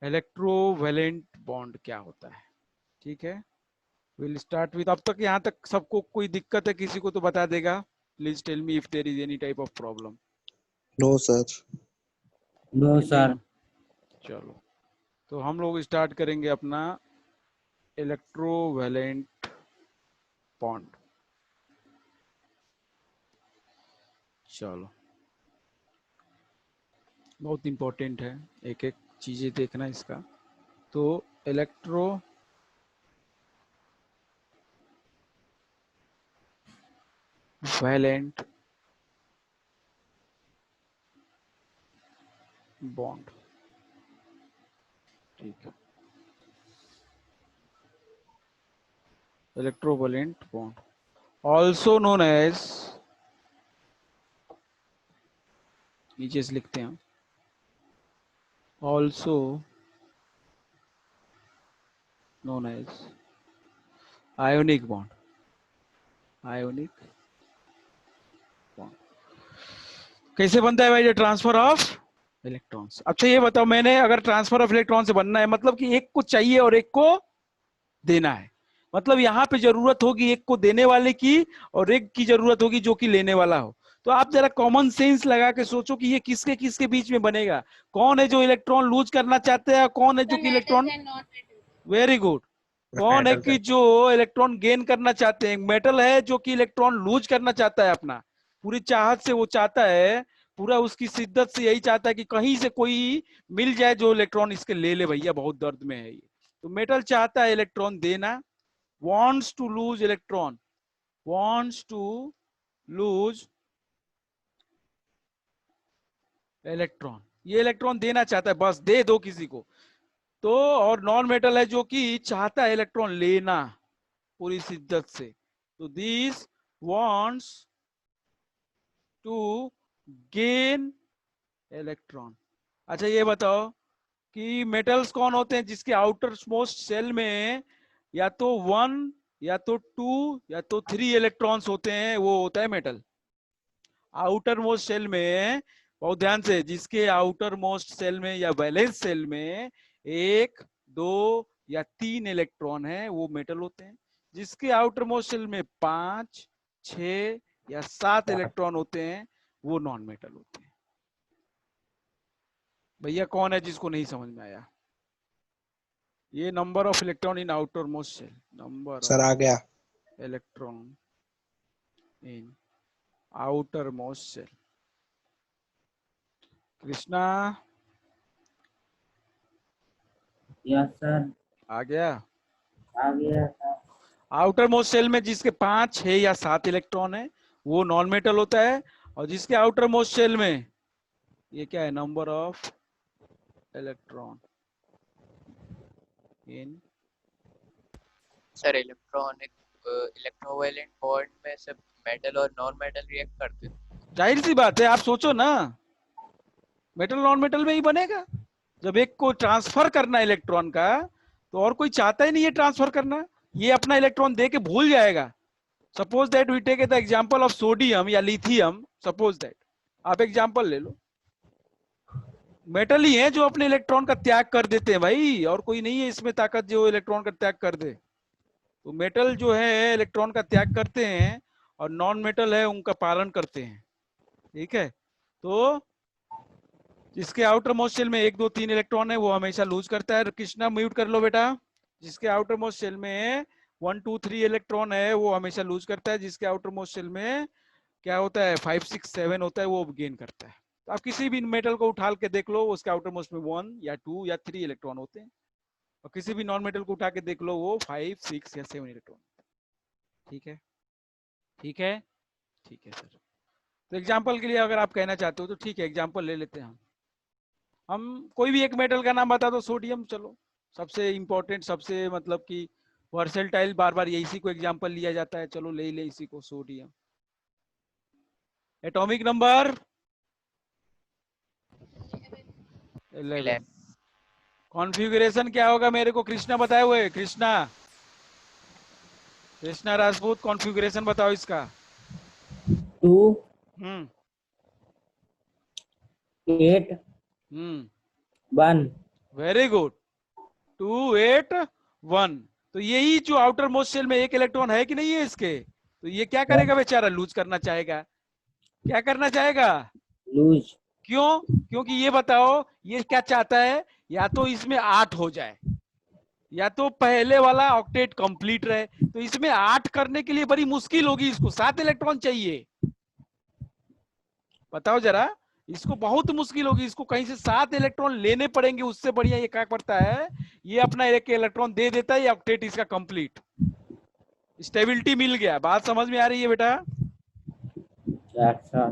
इलेक्ट्रोवैलेंट बॉन्ड क्या होता है. ठीक है, विल स्टार्ट विद. अब तक यहाँ तक सबको कोई दिक्कत है किसी को तो बता देगा. Please tell me if there is any type of problem. No sir. No sir. चलो, तो हम लोग स्टार्ट करेंगे अपना इलेक्ट्रोवैलेंट बॉन्ड. चलो, बहुत इंपॉर्टेंट है, एक एक चीजें देखना इसका. तो इलेक्ट्रो वैलेंट बॉन्ड. ठीक है, electrovalent bond also known as, नीचे से लिखते हैं, also known as ionic bond. Ionic bond कैसे बनता है भाई? ये ट्रांसफर ऑफ इलेक्ट्रॉन्स. अच्छा ये बताओ, मैंने अगर ट्रांसफर ऑफ इलेक्ट्रॉन से बनना है मतलब कि एक को चाहिए और एक को देना है. मतलब यहाँ पे जरूरत होगी एक को देने वाले की और एक की जरूरत होगी जो कि लेने वाला हो. तो आप जरा कॉमन सेंस लगा के सोचो कि ये किसके किसके बीच में बनेगा. कौन है जो इलेक्ट्रॉन लूज करना चाहते हैं, कौन है जो कि इलेक्ट्रॉन. Very good. कौन है मेटल कि जो इलेक्ट्रॉन गेन करना चाहते हैं. मेटल है जो कि इलेक्ट्रॉन लूज करना चाहता है अपना. पूरी चाहत से वो चाहता है, पूरा उसकी शिद्दत से यही चाहता है कि कहीं से कोई मिल जाए जो इलेक्ट्रॉन इसके ले ले, भैया बहुत दर्द में है ये. तो मेटल चाहता है इलेक्ट्रॉन देना, wants to lose electron, wants to lose electron. ये इलेक्ट्रॉन देना चाहता है, बस दे दो किसी को. तो और नॉन मेटल है जो कि चाहता है इलेक्ट्रॉन लेना पूरी शिद्दत से. तो this wants to gain electron. अच्छा ये बताओ कि मेटल्स कौन होते हैं जिसके आउटर मोस्ट सेल में या तो 1 या तो 2 या तो 3 इलेक्ट्रॉन्स होते हैं, वो होता है मेटल. आउटर मोस्ट सेल में, बहुत ध्यान से, जिसके आउटर मोस्ट सेल में या वैलेंस सेल में 1, 2 या 3 इलेक्ट्रॉन है वो मेटल होते हैं. जिसके आउटर मोस्ट सेल में 5, 6 या 7 इलेक्ट्रॉन होते हैं वो नॉन मेटल होते हैं. भैया कौन है जिसको नहीं समझ में आया? ये number of electron in outer most shell. Number sir आ गया. Electron in outer most shell. Krishna yes sir, आ गया। आ गया सर। आउटर मोस्ट शेल में जिसके 5, 6 या 7 इलेक्ट्रॉन है वो नॉन मेटल होता है, और जिसके आउटर मोस्ट शेल में ये क्या है, number of electron in. Sir electronic electrovalent bond में सब मेटल और नॉन मेटल रिएक्ट करते हैं। जाहिर सी बात है, आप सोचो ना, मेटल नॉन मेटल में ही बनेगा। जब एक को ट्रांसफर करना इलेक्ट्रॉन का, तो और कोई चाहता ही नहीं है ट्रांसफर करना, ये अपना इलेक्ट्रॉन दे के भूल जाएगा। Suppose that we take the example of sodium या लिथियम, सपोज दैट आप एग्जांपल ले लो, मेटल ही है जो अपने इलेक्ट्रॉन का त्याग कर देते हैं भाई, और कोई नहीं है इसमें ताकत जो इलेक्ट्रॉन का त्याग कर दे। तो मेटल जो है इलेक्ट्रॉन का त्याग करते हैं, और नॉन मेटल है उनका पालन करते हैं। ठीक है, तो जिसके आउटर मोस्ट शेल में 1, 2, 3 इलेक्ट्रॉन है वो हमेशा लूज करता है। कृष्णा म्यूट कर लो बेटा। जिसके आउटर मोस्ट शेल में 1, 2, 3 इलेक्ट्रॉन है वो हमेशा लूज करता है। जिसके आउटर मोस्ट शेल में क्या होता है, 5, 6, 7 होता है वो गेन करता है। तो आप किसी भी मेटल को उठा के देख लो, उसके आउटर मोस्ट में 1 या 2 या 3 इलेक्ट्रॉन होते हैं, और किसी भी नॉन मेटल को उठा के देख लो वो 5, 6 या 7 इलेक्ट्रॉन। ठीक है, ठीक है, ठीक है सर। तो एग्जाम्पल के लिए अगर आप कहना चाहते हो तो ठीक है, एग्जाम्पल ले लेते हैं हम कोई भी एक मेटल का नाम बता दो। सोडियम, चलो सबसे इंपॉर्टेंट, सबसे मतलब कि वर्सेटाइल, बार बार इसी को एग्जांपल लिया जाता है, चलो ले ही ले इसी को, सोडियम। Atomic number 11। कॉन्फ़िगरेशन क्या होगा मेरे को कृष्णा बताए हुए, कृष्णा राजपूत, कॉन्फ़िगरेशन बताओ इसका। 2, 8, 1। Very good, 2, 8, 1। तो यही जो आउटर मोस्ट शेल में एक इलेक्ट्रॉन है कि नहीं है इसके, तो ये क्या करेगा बेचारा, लूज करना चाहेगा। क्या करना चाहेगा, लूज। क्यों, क्योंकि ये बताओ ये क्या चाहता है, या तो इसमें 8 हो जाए, या तो पहले वाला ऑक्टेट कंप्लीट रहे। तो इसमें 8 करने के लिए बड़ी मुश्किल होगी, इसको 7 इलेक्ट्रॉन चाहिए। बताओ जरा, इसको बहुत मुश्किल होगी, इसको कहीं से 7 इलेक्ट्रॉन लेने पड़ेंगे। उससे बढ़िया ये क्या करता है, ये अपना एक इलेक्ट्रॉन दे देता है, ये ऑक्टेट इसका कंप्लीट, स्टेबिलिटी मिल गया। बात समझ में आ रही है बेटा? अच्छा।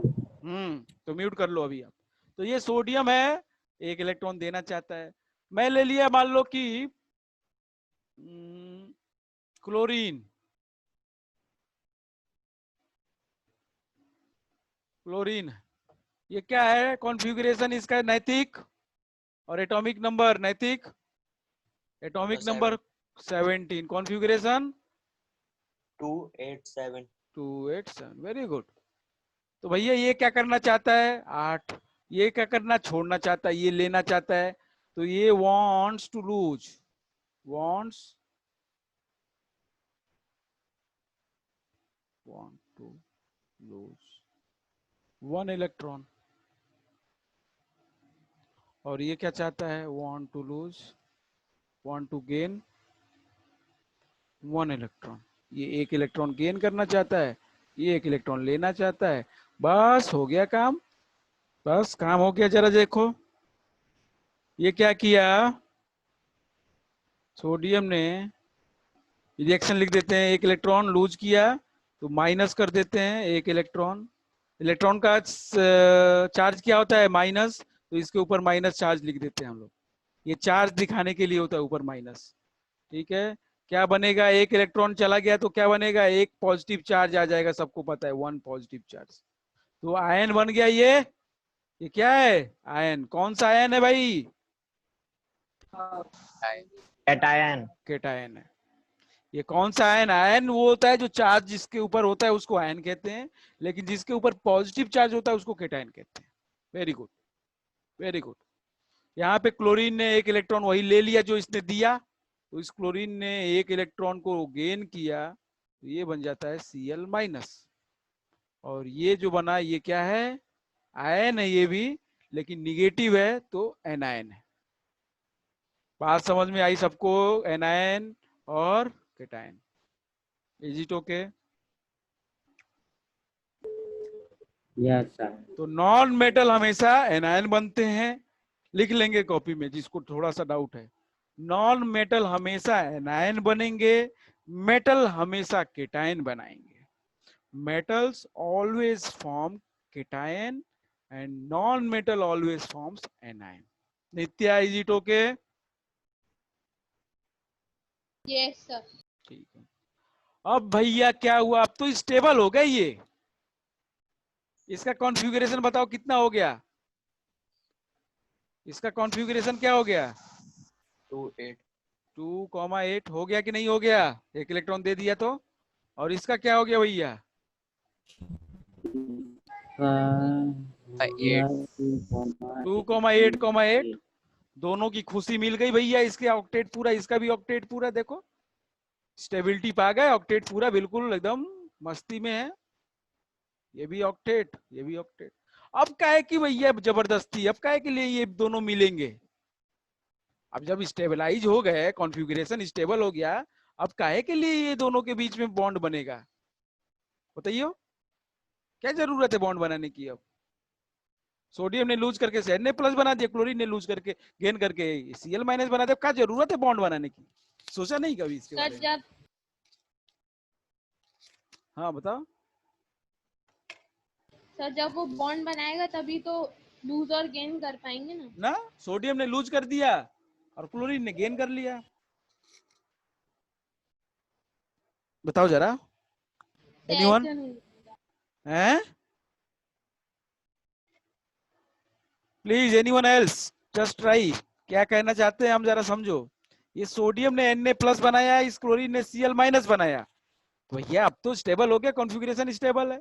तो म्यूट कर लो अभी आप। तो ये सोडियम है, एक इलेक्ट्रॉन देना चाहता है। मैं ले लिया मान लो कि क्लोरीन, क्लोरीन ये क्या है, कॉन्फ़िगरेशन इसका नैतिक, और एटॉमिक नंबर नैतिक, atomic number 17, configuration 287। 287, very good. तो भैया ये क्या करना चाहता है, 8। ये क्या करना, छोड़ना चाहता है, ये लेना चाहता है। तो ये wants to lose, wants want to lose 1 electron, और ये क्या चाहता है, want to lose, want to gain 1 electron. ये एक इलेक्ट्रॉन गेन करना चाहता है, ये एक इलेक्ट्रॉन लेना चाहता है। बस हो गया काम, बस काम हो गया। जरा देखो ये क्या किया, सोडियम ने रिएक्शन लिख देते हैं, एक इलेक्ट्रॉन लूज किया तो माइनस कर देते हैं एक इलेक्ट्रॉन। इलेक्ट्रॉन का चार्ज क्या होता है, माइनस, तो इसके ऊपर माइनस चार्ज लिख देते हैं हम लोग। ये चार्ज दिखाने के लिए होता है ऊपर माइनस। ठीक है, क्या बनेगा, एक इलेक्ट्रॉन चला गया तो क्या बनेगा, एक पॉजिटिव चार्ज आ जाएगा, सबको पता है 1 पॉजिटिव चार्ज। तो आयन बन गया ये क्या है, आयन। कौन सा आयन है भाई, कैटायन। केटायन है। ये कौन सा आयन, आयन वो होता है जो चार्ज जिसके ऊपर होता है उसको आयन कहते हैं, लेकिन जिसके ऊपर पॉजिटिव चार्ज होता है उसको केटायन कहते हैं। Very good, very good. यहाँ पे क्लोरीन ने एक इलेक्ट्रॉन वही ले लिया जो इसने दिया, तो इस क्लोरीन ने एक इलेक्ट्रॉन को गेन किया, तो ये बन जाता है Cl माइनस। और ये जो बना ये क्या है, आयन है ये भी, लेकिन निगेटिव है तो एनायन है। बात समझ में आई सबको, एनायन और cation. Is it okay? Yes sir. तो नॉन मेटल हमेशा एनायन बनते हैं, लिख लेंगे कॉपी में जिसको थोड़ा सा डाउट है। नॉन मेटल हमेशा एनायन बनेंगे, मेटल हमेशा केटायन बनाएंगे। Metals always form cation and non metal always forms anion. Nitya, is it okay? Yes sir. ठीक है। अब भैया क्या हुआ, अब तो स्टेबल हो गया ये। इसका कॉन्फ़िगरेशन बताओ कितना हो गया? इसका कॉन्फ़िगरेशन क्या हो गया? 2 8 2,8 हो गया कि नहीं हो गया? एक इलेक्ट्रॉन दे दिया तो। और इसका क्या हो गया भैया? 2,8,8 दोनों की खुशी मिल गई भैया। इसके ऑक्टेट पूरा, इसका भी ऑक्टेट पूरा, देखो स्टेबिलिटी पा गए, ऑक्टेट पूरा बिल्कुल एकदम मस्ती में है। ये भी ऑक्टेट, ये भी ऑक्टेट। अब काहे कि भैया जबरदस्ती, अब काहे के लिए ये दोनों मिलेंगे? अब जब स्टेबलाइज हो गए, कॉन्फ़िगरेशन स्टेबल हो गया, अब काहे के लिए ये दोनों के बीच में बॉन्ड बनेगा? बताइए, क्या जरूरत है बॉन्ड बनाने की? अब सोडियम ने लूज करके Na+ बना दिया, क्लोरीन ने लूज करके गेन करके Cl- बना दिया। क्या जरूरत है बॉन्ड बनाने की? सोचा नहीं कभी इसके सर बारे में? जब हाँ बताओ। वो बॉन्ड बनाएगा तभी तो लूज और गेन कर पाएंगे ना। सोडियम ने लूज कर दिया और क्लोरीन ने गेन कर लिया। बताओ जरा, एनीवन? ऐसे नहीं। हैं? Please anyone else just try. क्या कहना चाहते हैं हम, जरा समझो। ये सोडियम ने Na+ बनाया, इस क्लोरीन ने Cl- बनाया। तो भैया अब तो स्टेबल हो गया, कॉन्फ़िगरेशन स्टेबल है।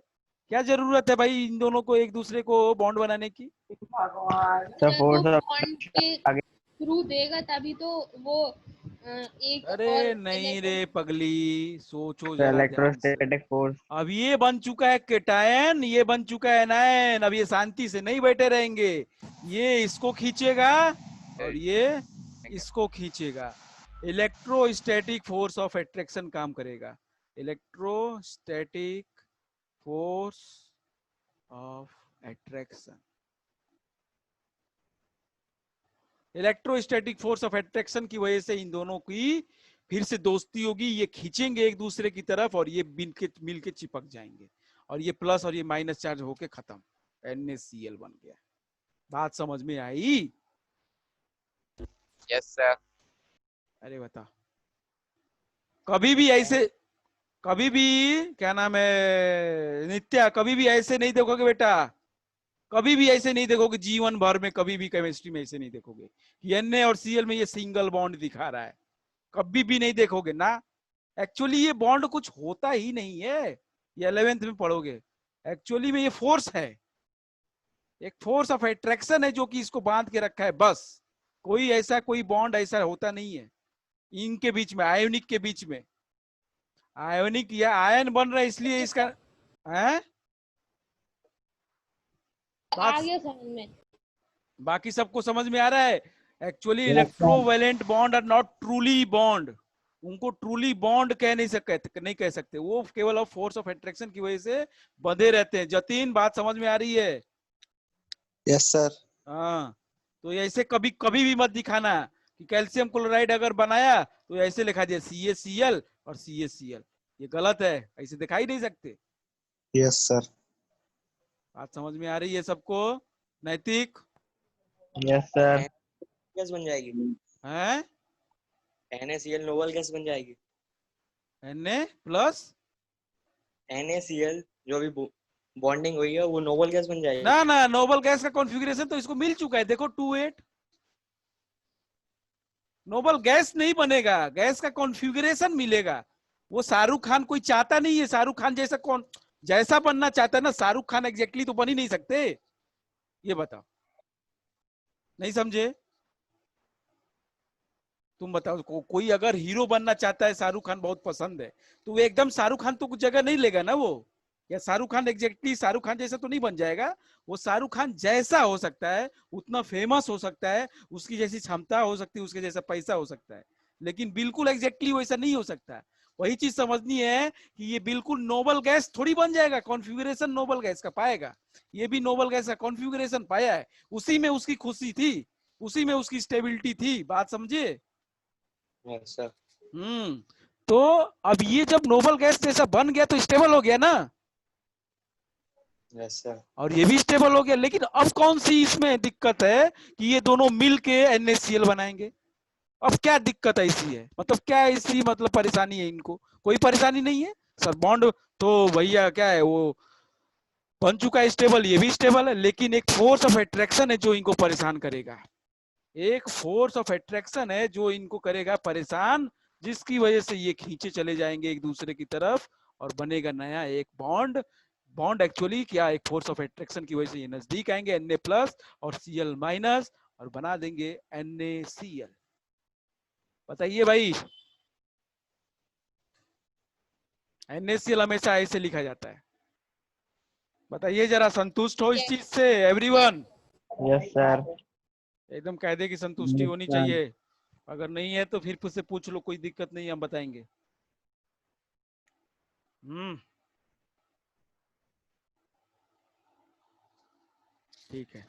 क्या जरूरत है भाई इन दोनों को एक दूसरे को बॉन्ड बनाने की? सर वो फोर्स ऑफ बॉन्ड के आगे थ्रू देगा तभी तो वो एक और अरे नहीं रे इलेक्ट्रॉन। पगली, सोचो जरा ध्यान से। Electrostatic force. अब ये बन चुका है केटायन, ये बन चुका है एनायन। अब ये शांति से नहीं बैठे रहेंगे, ये इसको खींचेगा और ये इसको खींचेगा। इलेक्ट्रोस्टैटिक फोर्स ऑफ अट्रैक्शन काम करेगा। Electrostatic force of attraction, electrostatic force of attraction की वजह से इन दोनों की फिर से दोस्ती होगी। ये खींचेंगे एक दूसरे की तरफ और ये मिलके चिपक जाएंगे और ये प्लस और ये माइनस चार्ज होके खत्म, NaCl बन गया। बात समझ में आई? Yes sir. अरे बता, कभी भी ऐसे, कभी भी, क्या नाम है नित्या, कभी भी ऐसे नहीं देखोगे बेटा, कभी भी ऐसे नहीं देखोगे जीवन भर में, कभी भी केमिस्ट्री में ऐसे नहीं देखोगे कि Na और Cl में ये सिंगल बॉन्ड दिखा रहा है। कभी भी नहीं देखोगे ना। एक्चुअली ये बॉन्ड कुछ होता ही नहीं है, ये 11th में पढ़ोगे। एक्चुअली में ये फोर्स है, एक फोर्स ऑफ अट्रैक्शन है जो कि इसको बांध के रखा है बस। कोई ऐसा कोई बॉन्ड ऐसा होता नहीं है इनके बीच में, आयोनिक के बीच में। आयोनिक या आयन बन रहा है इसलिए इसका है बात। आगे समझ में। बाकी सबको समझ में आ रहा है? Actually electrovalent bond are not truly bond, उनको ट्रूली बॉन्ड नहीं कह सकते, वो केवल ऑफ फोर्स ऑफ अट्रैक्शन की वजह से बंधे रहते हैं। जतीन, बात समझ में आ रही है? Yes sir. हाँ, तो ऐसे कभी कभी भी मत दिखाना कि कैल्शियम क्लोराइड अगर बनाया तो ऐसे लिखा दिया CaCl और CaCl, ये गलत है, ऐसे दिखाई नहीं सकते। Yes sir. बात समझ में आ रही है सबको? नैतिक यस सर। गैस बन जाएगी, है? NaCl नोबल गैस बन जाएगी। Na+ NaCl जो भी बॉन्डिंग हुई है वो नोबल गैस बन जाएगी। ना ना, नोबल गैस का कॉन्फ़िगरेशन तो इसको मिल चुका है, देखो 2,8। नोबल गैस नहीं बनेगा, गैस का कॉन्फ़िगरेशन मिलेगा। वो शाहरुख खान कोई चाहता नहीं है, शाहरुख खान जैसा कौन जैसा बनना चाहता है ना, शाहरुख खान एग्जैक्टली तो बन ही नहीं सकते। ये बताओ, नहीं समझे? तुम बताओ, कोई अगर हीरो बनना चाहता है, शाहरुख खान बहुत पसंद है, तो वो एकदम शाहरुख खान तो कुछ जगह नहीं लेगा ना वो, या शाहरुख खान एग्जैक्टली शाहरुख खान जैसा तो नहीं बन जाएगा। वो शाहरुख खान जैसा हो सकता है, उतना फेमस हो सकता है, उसकी जैसी क्षमता हो सकती है, उसके जैसा पैसा हो सकता है, लेकिन बिल्कुल एग्जैक्टली वैसा नहीं हो सकता। वही चीज समझनी है कि ये बिल्कुल नोबल गैस थोड़ी बन जाएगा, कॉन्फ़िगरेशन नोबल गैस का पाएगा, ये भी नोबल गैस का कॉन्फ़िगरेशन पाया है, उसी में उसकी खुशी थी, उसी में उसकी स्टेबिलिटी थी, बात समझिए। Yes sir. तो अब ये जब नोबल गैस जैसा बन गया तो स्टेबल हो गया ना, यस सर। और ये भी स्टेबल हो गया। लेकिन अब कौन सी इसमें दिक्कत है कि ये दोनों मिलके NaCl बनाएंगे। अब क्या दिक्कत ऐसी है, मतलब क्या ऐसी मतलब परेशानी है इनको? कोई परेशानी नहीं है सर, बॉन्ड तो भैया क्या है वो बन चुका है स्टेबल, ये भी स्टेबल है, लेकिन एक फोर्स ऑफ अट्रैक्शन है जो इनको परेशान करेगा, एक फोर्स ऑफ अट्रैक्शन है जो इनको करेगा परेशान, जिसकी वजह से ये खींचे चले जाएंगे एक दूसरे की तरफ और बनेगा नया एक बॉन्ड। बॉन्ड एक्चुअली क्या, एक फोर्स ऑफ अट्रैक्शन की वजह से ये नजदीक आएंगे Na+ और Cl- और बना देंगे NaCl। बताइए भाई, NaCl हमेशा ऐसे लिखा जाता है, बताइए जरा, संतुष्ट हो इस चीज से एवरीवन? Yes sir. एकदम कायदे की संतुष्टि होनी चाहिए, अगर नहीं है तो फिर से पूछ लो, कोई दिक्कत नहीं, हम बताएंगे। ठीक है,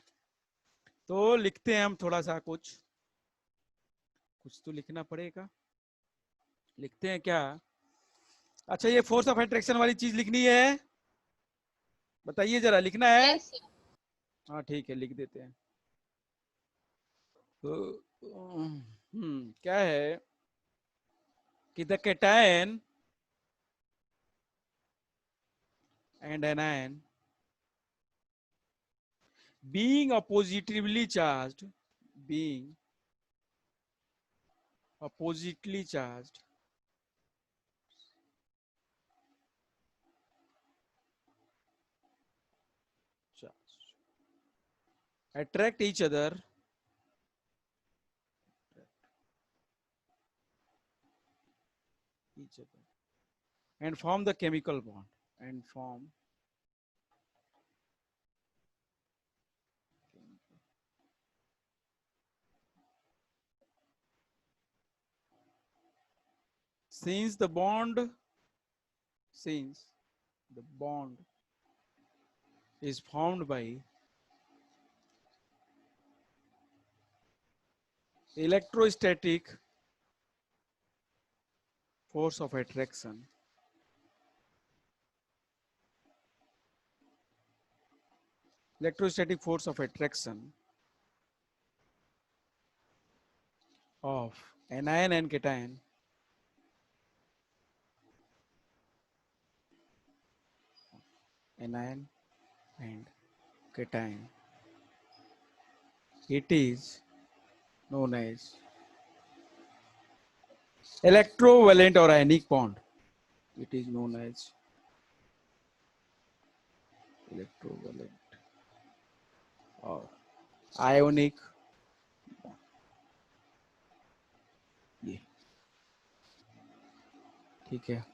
तो लिखते हैं हम थोड़ा सा, कुछ तो लिखना पड़ेगा, लिखते हैं क्या? अच्छा, ये फोर्स ऑफ अट्रैक्शन वाली चीज लिखनी है, बताइए जरा, लिखना है? Yes sir. हाँ ठीक है, लिख देते हैं। तो क्या है कि the cation and anion being oppositively charged, being oppositely charged, attract each other and form the chemical bond, and form since the bond is formed by electrostatic force of attraction, electrostatic force of attraction of anion and cation anion and cation, it is known as electrovalent or ionic bond. It is known as electrovalent or ionic bond. ये ठीक है।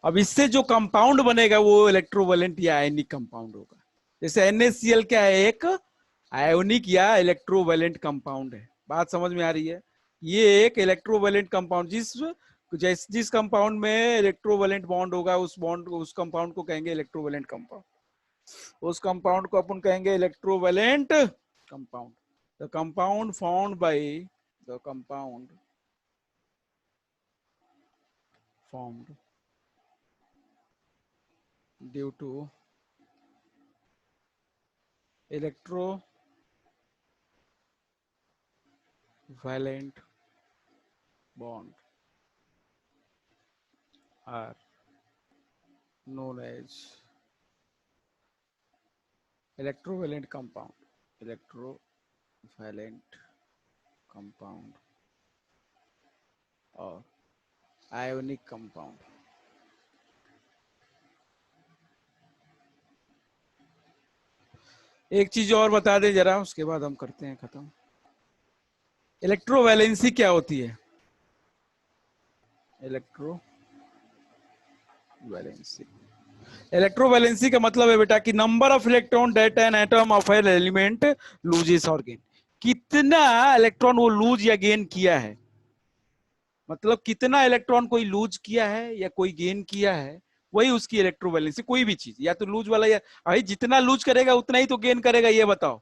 अब इससे जो compound बनेगा वो electrovalent या ionic compound होगा। जैसे NaCl क्या है, एक आयोनिक या इलेक्ट्रोवेलेंट कंपाउंड है, बात समझ में आ रही है? ये एक इलेक्ट्रोवेलेंट कंपाउंड, जिस कंपाउंड में इलेक्ट्रोवेलेंट बॉन्ड होगा उस कंपाउंड को कहेंगे इलेक्ट्रोवेलेंट कंपाउंड, उस कंपाउंड को अपन कहेंगे electrovalent compound. The compound formed by the compound formed due to electrovalent bond are known as electrovalent compound, electrovalent compound or ionic compound। एक चीज और बता दे जरा, उसके बाद हम करते हैं खत्म। इलेक्ट्रोवैलेंसी क्या होती है? इलेक्ट्रोवैलेंसी का मतलब है बेटा कि number of electron that an atom of an element loses और गेन, कितना इलेक्ट्रॉन वो लूज या गेन किया है। मतलब कितना इलेक्ट्रॉन कोई लूज किया है या कोई गेन किया है, वही उसकी इलेक्ट्रोवैलेंसी। कोई भी चीज या तो लूज वाला, या भाई जितना लूज करेगा उतना ही तो गेन करेगा, ये बताओ,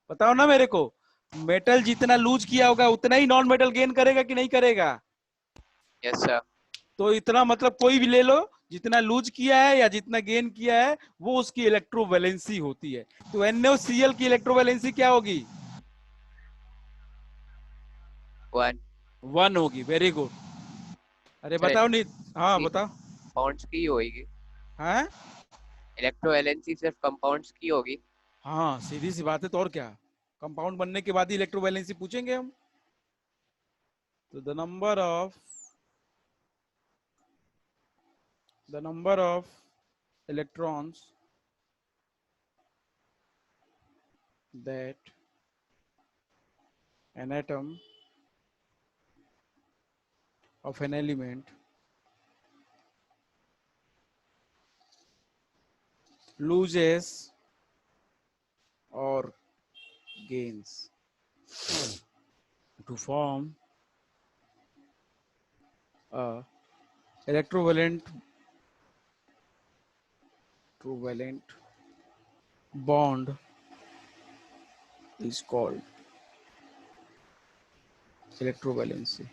बताओ ना मेरे को। मेटल जितना लूज किया होगा उतना ही नॉन मेटल गेन करेगा कि नहीं करेगा? Yes sir. तो इतना मतलब कोई भी ले लो, जितना लूज किया है या जितना गेन किया है वो उसकी इलेक्ट्रोवैलेंसी होती है। तो NaCl की इलेक्ट्रोवैलेंसी क्या होगी? 1। 1 होगी। Very good. अरे सर बताओ नहीं, हाँ इलेक्ट्रोवैलेंसी बताओ। कंपाउंड्स की होगी। हाँ इलेक्ट्रोवैलेंसी सिर्फ कंपाउंड्स की होगी। हाँ, सीधी सी बात है, तो और क्या, कंपाउंड बनने के बाद ही इलेक्ट्रोवैलेंसी पूछेंगे हम। तो the number of electrons that an atom of an element loses or gains to form a electrovalent bond is called electrovalency.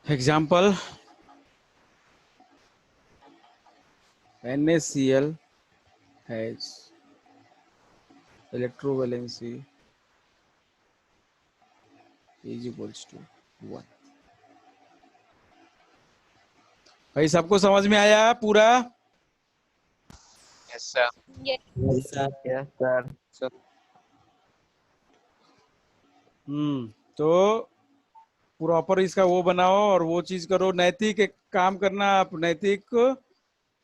Example, NaCl has electrovalency is equals to 1. भाई सबको समझ में आया पूरा? Yes sir. ये यस सर। तो proper इसका वो बनाओ और वो चीज करो। नैतिक एक काम करना, आप नैतिक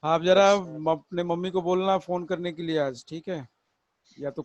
आप जरा अपने मम्मी को बोलना फोन करने के लिए आज, ठीक है? या तो